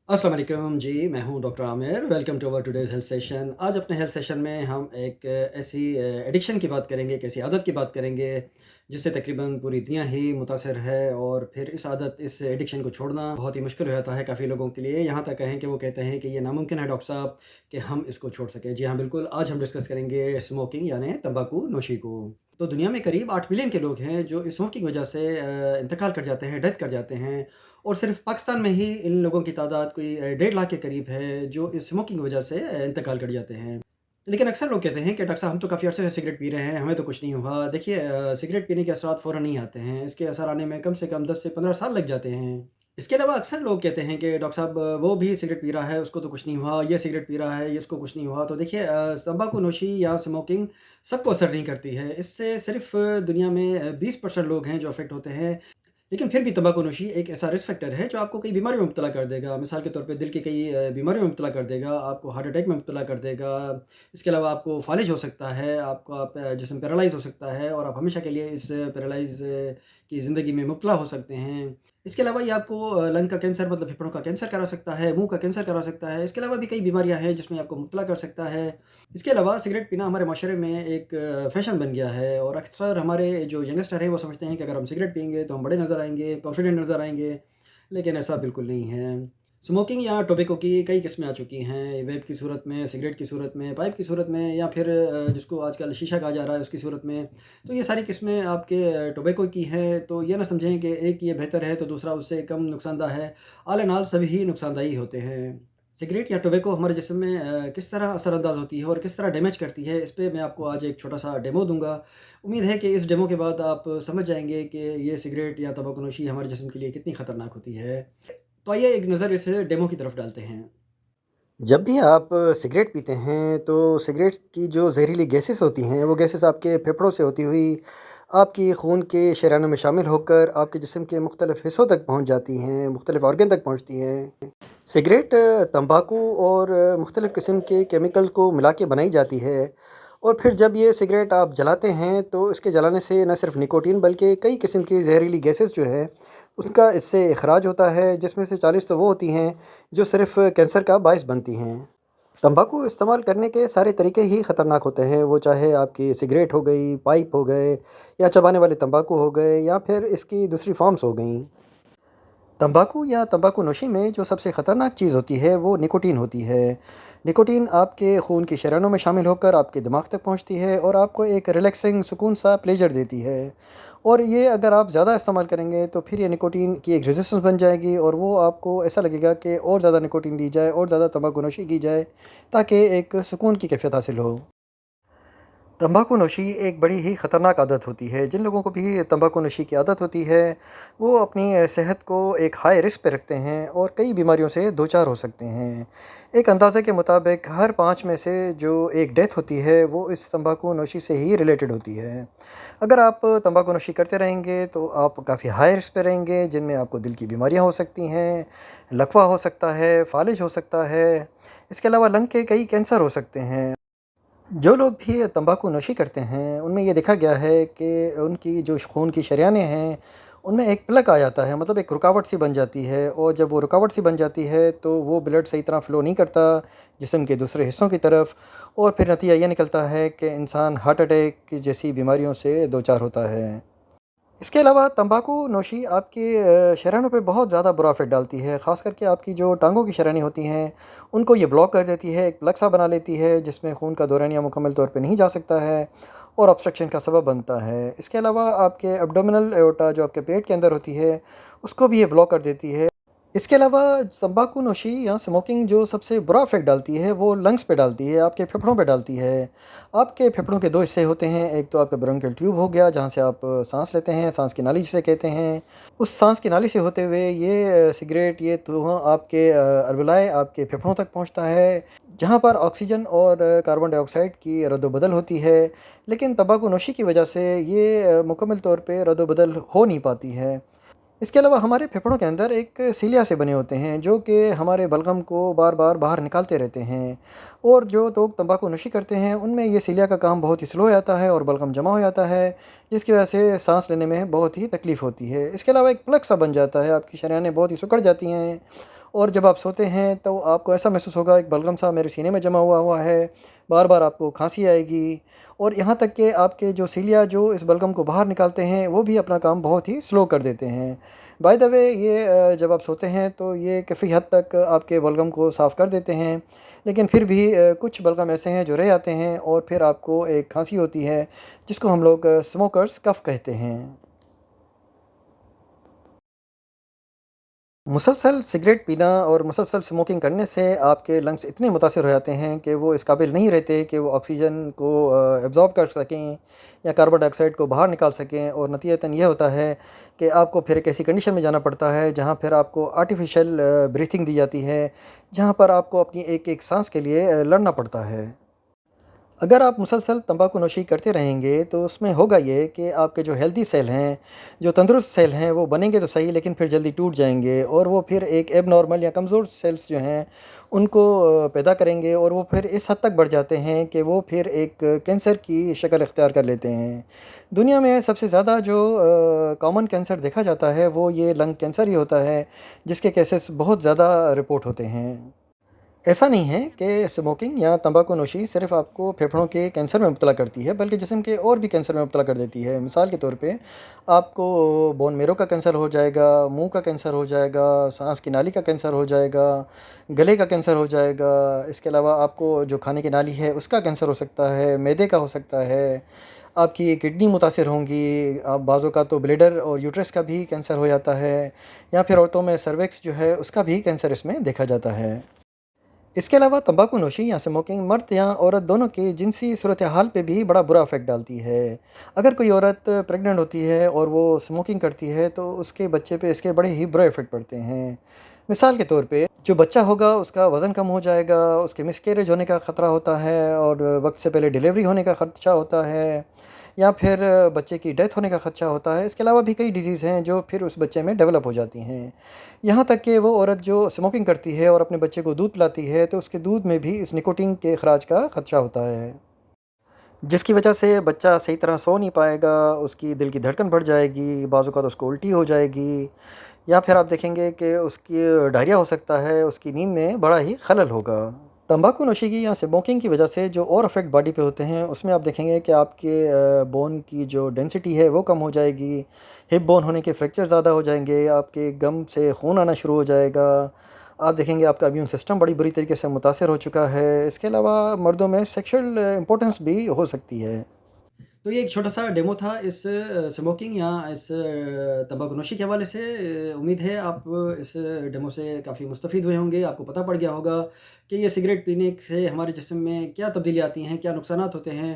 अस्सलाम वालेकुम जी, मैं हूं doctor Aamir. Welcome to our today's health session. आज अपने हेल्थ सेशन में हम एक ऐसी एडिक्शन की बात करेंगे, एक ऐसी आदत की बात करेंगे, जिससे तकरीबन पूरी दुनिया ही मुतासिर है और फिर इस एडिक्शन को छोड़ना बहुत ही मुश्किल हो जाता है काफ़ी लोगों के लिए। यहाँ तक कहें कि वो कहते हैं कि ये नामुमकिन है डॉक्टर साहब कि हम इसको छोड़ सकें। जी हाँ, बिल्कुल, आज हम डिस्कस करेंगे स्मोकिंग यानी तंबाकू नोशी को। तो दुनिया में करीब 8 मिलियन के लोग हैं जो स्मोकिंग वजह से इंतकाल कर जाते हैं, डेथ कर जाते हैं। और सिर्फ़ पाकिस्तान में ही इन लोगों की तादाद कोई 1.5 लाख के करीब है, जो इस स्मोकिंग की वजह से इंतकाल कर जाते हैं। लेकिन अक्सर लोग कहते हैं कि डॉक्टर साहब हम तो काफ़ी अरसे से सिगरेट पी रहे हैं, हमें तो कुछ नहीं हुआ। देखिए सिगरेट पीने के असरात फ़ौरन नहीं आते हैं, इसके असर आने में कम से कम 10 से 15 साल लग जाते हैं। इसके अलावा अक्सर लोग कहते हैं कि डॉक्टर साहब वो भी सिगरेट पी रहा है, उसको तो कुछ नहीं हुआ, ये सिगरेट पी रहा है, ये इसको कुछ नहीं हुआ। तो देखिए तम्बाकू नोशी या स्मोकिंग सबको असर नहीं करती है। इससे सिर्फ़ दुनिया में 20% लोग हैं जो अफ़ेक्ट होते हैं। लेकिन फिर भी तंबाकू-नोशी एक ऐसा रिस्क फैक्टर है जो आपको कई बीमारियों में मुब्तला कर देगा। मिसाल के तौर पे दिल की कई बीमारियों में मुब्तला कर देगा, आपको हार्ट अटैक में मुब्तला कर देगा। इसके अलावा आपको फ़ालिज हो सकता है, आपका जिस्म पैरालाइज़ हो सकता है और आप हमेशा के लिए इस पैरालाइज़ की ज़िंदगी में मुब्तला हो सकते हैं। इसके अलावा ये आपको लंग का कैंसर मतलब फेफड़ों का कैंसर करा सकता है, मुँह का कैंसर करा सकता है। इसके अलावा भी कई बीमारियाँ हैं जिसमें आपको मुब्तला कर सकता है। इसके अलावा सिगरेट पीना हमारे माशरे में एक फ़ैशन बन गया है और अक्सर हमारे जो यंगस्टर हैं वो समझते हैं कि अगर हम सिगरेट पिएँगे तो हम बड़े नज़र आएँगे, कॉन्फिडेंट नज़र आएँगे, लेकिन ऐसा बिल्कुल नहीं है। स्मोकिंग या टोबैको की कई किस्में आ चुकी हैं, वेप की सूरत में, सिगरेट की सूरत में, पाइप की सूरत में या फिर जिसको आजकल शीशा कहा जा रहा है उसकी सूरत में। तो ये सारी किस्में आपके टोबैको की हैं, तो ये ना समझें कि एक ये बेहतर है तो दूसरा उससे कम नुकसानदा है। ऑल इन ऑल सभी ही नुकसानदायी होते हैं। सिगरेट या टोबैको हमारे जिस्म में किस तरह असरअंदाज़ होती है और किस तरह डैमेज करती है, इस पे मैं आपको आज एक छोटा-सा डेमो दूँगा। उम्मीद है कि इस डेमो के बाद आप समझ जाएँगे कि ये सिगरेट या तंबाकू-नोशी हमारे जिस्म के लिए कितनी ख़तरनाक होती है। तो आइए एक नज़र इस डेमो की तरफ डालते हैं। जब भी आप सिगरेट पीते हैं, तो सिगरेट की जो ज़हरीली गैसेस होती हैं, वो गैसेस आपके फेफड़ों से होती हुई आपकी खून के शरीयानों में शामिल होकर आपके जिस्म के मुख्तलिफ़ हिस्सों तक पहुँच जाती हैं, मुख्तलिफ़ ऑर्गन तक पहुँचती हैं। सिगरेट तंबाकू और मुख्तलिफ़ किस्म के केमिकल को मिला के बनाई जाती है और फिर जब ये सिगरेट आप जलाते हैं तो इसके जलाने से न सिर्फ निकोटीन बल्कि कई किस्म की जहरीली गैसेस जो है उसका इससे इखराज होता है, जिसमें से 40 तो वो होती हैं जो सिर्फ कैंसर का बायस बनती हैं। तंबाकू इस्तेमाल करने के सारे तरीके ही ख़तरनाक होते हैं, वो चाहे आपकी सिगरेट हो गई, पाइप हो गए या चबाने वाले तंबाकू हो गए या फिर इसकी दूसरी फॉर्म्स हो गई। तंबाकू या तंबाकू नोशी में जो सबसे ख़तरनाक चीज़ होती है वो निकोटीन होती है। निकोटीन आपके खून की शरीयानों में शामिल होकर आपके दिमाग तक पहुंचती है और आपको एक रिलैक्सिंग सुकून सा प्लेजर देती है। और ये अगर आप ज़्यादा इस्तेमाल करेंगे तो फिर ये निकोटीन की एक रेजिस्टेंस बन जाएगी और वो आपको ऐसा लगेगा कि और ज़्यादा निकोटीन ली जाए और ज़्यादा तंबाकू नोशी की जाए ताकि एक सुकून की कैफियत हासिल हो। तंबाकू नोशी एक बड़ी ही ख़तरनाक आदत होती है। जिन लोगों को भी तंबाकू नोशी की आदत होती है, वो अपनी सेहत को एक हाई रिस्क पे रखते हैं और कई बीमारियों से दो चार हो सकते हैं। एक अंदाज़े के मुताबिक हर 5 में से जो एक डेथ होती है, वो इस तंबाकू नोशी से ही रिलेटेड होती है। अगर आप तंबाकू नोशी करते रहेंगे, तो आप काफ़ी हाई रिस्क पे रहेंगे, जिनमें आपको दिल की बीमारियाँ हो सकती हैं, लकवा हो सकता है, फ़ालिज हो सकता है। इसके अलावा लंग के कई कैंसर हो सकते हैं। जो लोग भी तंबाकू नोशी करते हैं, उनमें ये देखा गया है कि उनकी जो खून की शरेयानें हैं, उनमें एक प्लग आ जाता है, मतलब एक रुकावट सी बन जाती है और जब वो रुकावट सी बन जाती है, तो वो ब्लड सही तरह फ़्लो नहीं करता जिस्म के दूसरे हिस्सों की तरफ और फिर नतीजा ये निकलता है कि इंसान हार्ट अटैक जैसी बीमारियों से दो चार होता है। इसके अलावा तंबाकू नोशी आपके शरीरों पे बहुत ज़्यादा बुरा इफ़ेक्ट डालती है, ख़ास करके आपकी जो टाँगों की शरीनें होती हैं, उनको ये ब्लॉक कर देती है, एक प्लग सा बना लेती है, जिसमें खून का दौरानिया मुकम्मल तौर पे नहीं जा सकता है और ऑब्स्ट्रक्शन का सबब बनता है। इसके अलावा आपके एब्डोमिनल एओर्टा जो आपके पेट के अंदर होती है, उसको भी ये ब्लॉक कर देती है। इसके अलावा तंबाकू नोशी या स्मोकिंग जो सबसे बुरा इफ़ेक्ट डालती है वो लंग्स पे डालती है, आपके फेफड़ों पे डालती है। आपके फेफड़ों के 2 हिस्से होते हैं, एक तो आपका ब्रोंकियल ट्यूब हो गया जहाँ से आप साँस लेते हैं, साँस की नाली जिसे कहते हैं। उस साँस की नाली से होते हुए ये सिगरेट ये धुआँ आपके अलवलाए आपके फेफड़ों तक पहुँचता है, जहाँ पर ऑक्सीजन और कार्बन डाइऑक्साइड की रद्द-ओ-बदल होती है। लेकिन तंबाकू नोशी की वजह से ये मुकम्मल तौर पे रद्द-ओ-बदल हो नहीं पाती है। इसके अलावा हमारे फेफड़ों के अंदर एक सीलिया से बने होते हैं जो कि हमारे बलगम को बार बार बाहर निकालते रहते हैं और जो लोग तंबाकू नोशी करते हैं उनमें ये सीलिया का काम बहुत ही स्लो हो जाता है और बलगम जमा हो जाता है, जिसकी वजह से सांस लेने में बहुत ही तकलीफ़ होती है। इसके अलावा एक प्लग सा बन जाता है, आपकी शरेयानें बहुत ही सिकुड़ जाती हैं اور جب آپ سوتے ہیں تو آپ کو ایسا محسوس ہوگا ایک بلغم سا میرے سینے میں جمع ہوا ہوا ہے، بار بار آپ کو کھانسی آئے گی، اور یہاں تک کہ آپ کے جو سیلیا جو اس بلغم کو باہر نکالتے ہیں وہ بھی اپنا کام بہت ہی سلو کر دیتے ہیں۔ بائی دا وے یہ جب آپ سوتے ہیں تو یہ کافی حد تک آپ کے بلغم کو صاف کر دیتے ہیں، لیکن پھر بھی کچھ بلغم ایسے ہیں جو رہ جاتے ہیں اور پھر آپ کو ایک کھانسی ہوتی ہے جس کو ہم لوگ اسموکرز کف کہتے ہیں۔ مسلسل سگریٹ پینا اور مسلسل اسموکنگ کرنے سے آپ کے لنگس اتنے متاثر ہو جاتے ہیں کہ وہ اس قابل نہیں رہتے کہ وہ آکسیجن کو ایبزارب کر سکیں یا کاربن ڈائی آکسائڈ کو باہر نکال سکیں، اور نتیجتاً یہ ہوتا ہے کہ آپ کو پھر ایک ایسی کنڈیشن میں جانا پڑتا ہے جہاں پھر آپ کو آرٹیفیشل بریتھنگ دی جاتی ہے، جہاں پر آپ کو اپنی ایک ایک سانس کے لیے لڑنا پڑتا ہے۔ اگر آپ مسلسل تمباکو نوشی کرتے رہیں گے تو اس میں ہوگا یہ کہ آپ کے جو ہیلدی سیل ہیں، جو تندرست سیل ہیں، وہ بنیں گے تو صحیح لیکن پھر جلدی ٹوٹ جائیں گے، اور وہ پھر ایک ایب نارمل یا کمزور سیلز جو ہیں ان کو پیدا کریں گے، اور وہ پھر اس حد تک بڑھ جاتے ہیں کہ وہ پھر ایک کینسر کی شکل اختیار کر لیتے ہیں۔ دنیا میں سب سے زیادہ جو کامن کینسر دیکھا جاتا ہے وہ یہ لنگ کینسر ہی ہوتا ہے، جس کے کیسز بہت زیادہ رپورٹ ہوتے ہیں۔ ایسا نہیں ہے کہ اسموکنگ یا تمباکو نوشی صرف آپ کو پھیپھڑوں کے کینسر میں مبتلا کرتی ہے، بلکہ جسم کے اور بھی کینسر میں مبتلا کر دیتی ہے۔ مثال کے طور پہ آپ کو بون میرو کا کینسر ہو جائے گا، منہ کا کینسر ہو جائے گا، سانس کی نالی کا کینسر ہو جائے گا، گلے کا کینسر ہو جائے گا۔ اس کے علاوہ آپ کو جو کھانے کی نالی ہے اس کا کینسر ہو سکتا ہے، معدے کا ہو سکتا ہے، آپ کی کڈنی متاثر ہوں گی، آپ بعضوں کا تو بلیڈر اور یوٹرس کا بھی کینسر ہو جاتا ہے، یا پھر عورتوں میں سرویکس جو ہے اس کا بھی کینسر اس میں دیکھا جاتا ہے۔ اس کے علاوہ تمباکو نوشی یا اسموکنگ مرد یا عورت دونوں کی جنسی صورتحال پہ بھی بڑا برا افیکٹ ڈالتی ہے۔ اگر کوئی عورت پریگننٹ ہوتی ہے اور وہ اسموکنگ کرتی ہے تو اس کے بچے پہ اس کے بڑے ہی برے افیکٹ پڑتے ہیں۔ مثال کے طور پہ جو بچہ ہوگا اس کا وزن کم ہو جائے گا، اس کے مس کیریج ہونے کا خطرہ ہوتا ہے، اور وقت سے پہلے ڈیلیوری ہونے کا خدشہ ہوتا ہے، یا پھر بچے کی ڈیتھ ہونے کا خدشہ ہوتا ہے۔ اس کے علاوہ بھی کئی ڈیزیز ہیں جو پھر اس بچے میں ڈیولپ ہو جاتی ہیں، یہاں تک کہ وہ عورت جو اسموکنگ کرتی ہے اور اپنے بچے کو دودھ پلاتی ہے تو اس کے دودھ میں بھی اس نکوٹین کے اخراج کا خدشہ ہوتا ہے، جس کی وجہ سے بچہ صحیح طرح سو نہیں پائے گا، اس کی دل کی دھڑکن بڑھ جائے گی، بعض اوقات اس کو الٹی ہو جائے گی، یا پھر آپ دیکھیں گے کہ اس کی ڈائریا ہو سکتا ہے، اس کی نیند میں بڑا ہی خلل ہوگا۔ تمباکو نوشی کی یا اسموکنگ کی وجہ سے جو اور افیکٹ باڈی پہ ہوتے ہیں اس میں آپ دیکھیں گے کہ آپ کے بون کی جو ڈینسٹی ہے وہ کم ہو جائے گی، ہپ بون ہونے کے فریکچر زیادہ ہو جائیں گے، آپ کے گم سے خون آنا شروع ہو جائے گا، آپ دیکھیں گے آپ کا امیون سسٹم بڑی بری طریقے سے متاثر ہو چکا ہے۔ اس کے علاوہ مردوں میں سیکشل امپورٹنس بھی ہو سکتی ہے۔ تو یہ ایک چھوٹا سا ڈیمو تھا اس اسموکنگ یا اس تمباکو نوشی کے حوالے سے۔ امید ہے آپ اس ڈیمو سے کافی مستفید ہوئے ہوں گے، آپ کو پتہ پڑ گیا ہوگا کہ یہ سگریٹ پینے سے ہمارے جسم میں کیا تبدیلی آتی ہیں، کیا نقصانات ہوتے ہیں۔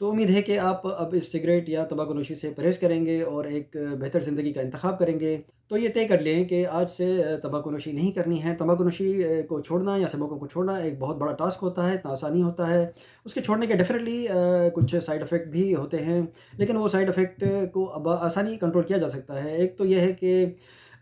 تو امید ہے کہ آپ اب اس سگریٹ یا تمباکو نوشی سے پرہیز کریں گے اور ایک بہتر زندگی کا انتخاب کریں گے۔ تو یہ طے کر لیں کہ آج سے تمباکو نوشی نہیں کرنی ہے۔ تمباکو نوشی کو چھوڑنا یا اسموکنگ کو چھوڑنا ایک بہت بڑا ٹاسک ہوتا ہے، اتنا آسانی ہوتا ہے۔ اس کے چھوڑنے کے ڈیفینیٹلی کچھ سائیڈ افیکٹ بھی ہوتے ہیں، لیکن وہ سائیڈ افیکٹ کو اب آسانی کنٹرول کیا جا سکتا ہے۔ ایک تو یہ ہے کہ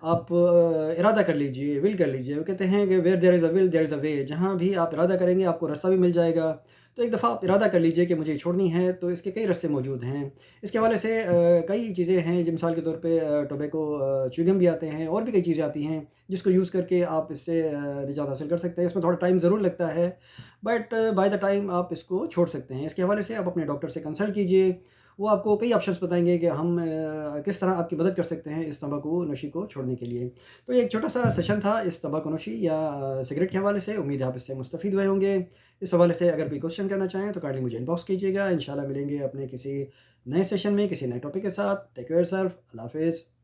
آپ ارادہ کر لیجئے، ول کر لیجئے۔ وہ کہتے ہیں کہ ویئر دیر از اے ول دیر از اے وے، جہاں بھی آپ ارادہ کریں گے آپ کو راستہ بھی مل جائے گا۔ تو ایک دفعہ آپ ارادہ کر لیجئے کہ مجھے یہ چھوڑنی ہے، تو اس کے کئی راستے موجود ہیں۔ اس کے حوالے سے کئی چیزیں ہیں، جو مثال کے طور پہ ٹوبیکو چیوگم بھی آتے ہیں، اور بھی کئی چیزیں آتی ہیں جس کو یوز کر کے آپ اس سے نجات حاصل کر سکتے ہیں۔ اس میں تھوڑا ٹائم ضرور لگتا ہے، بٹ بائی دا ٹائم آپ اس کو چھوڑ سکتے ہیں۔ اس کے حوالے سے آپ اپنے ڈاکٹر سے کنسلٹ کیجئے، وہ آپ کو کئی آپشنس بتائیں گے کہ ہم کس طرح آپ کی مدد کر سکتے ہیں اس تمباکو نوشی کو چھوڑنے کے لیے۔ تو یہ ایک چھوٹا سا سیشن تھا اس تمباکو نوشی یا سگریٹ کے حوالے سے۔ امید ہے آپ اس سے مستفید ہوئے ہوں گے۔ اس حوالے سے اگر کوئی کوشچن کرنا چاہیں تو کائنڈلی مجھے انباکس کیجیے گا۔ انشاءاللہ ملیں گے اپنے کسی نئے سیشن میں کسی نئے ٹاپک کے ساتھ۔ Take care self. اللہ حافظ۔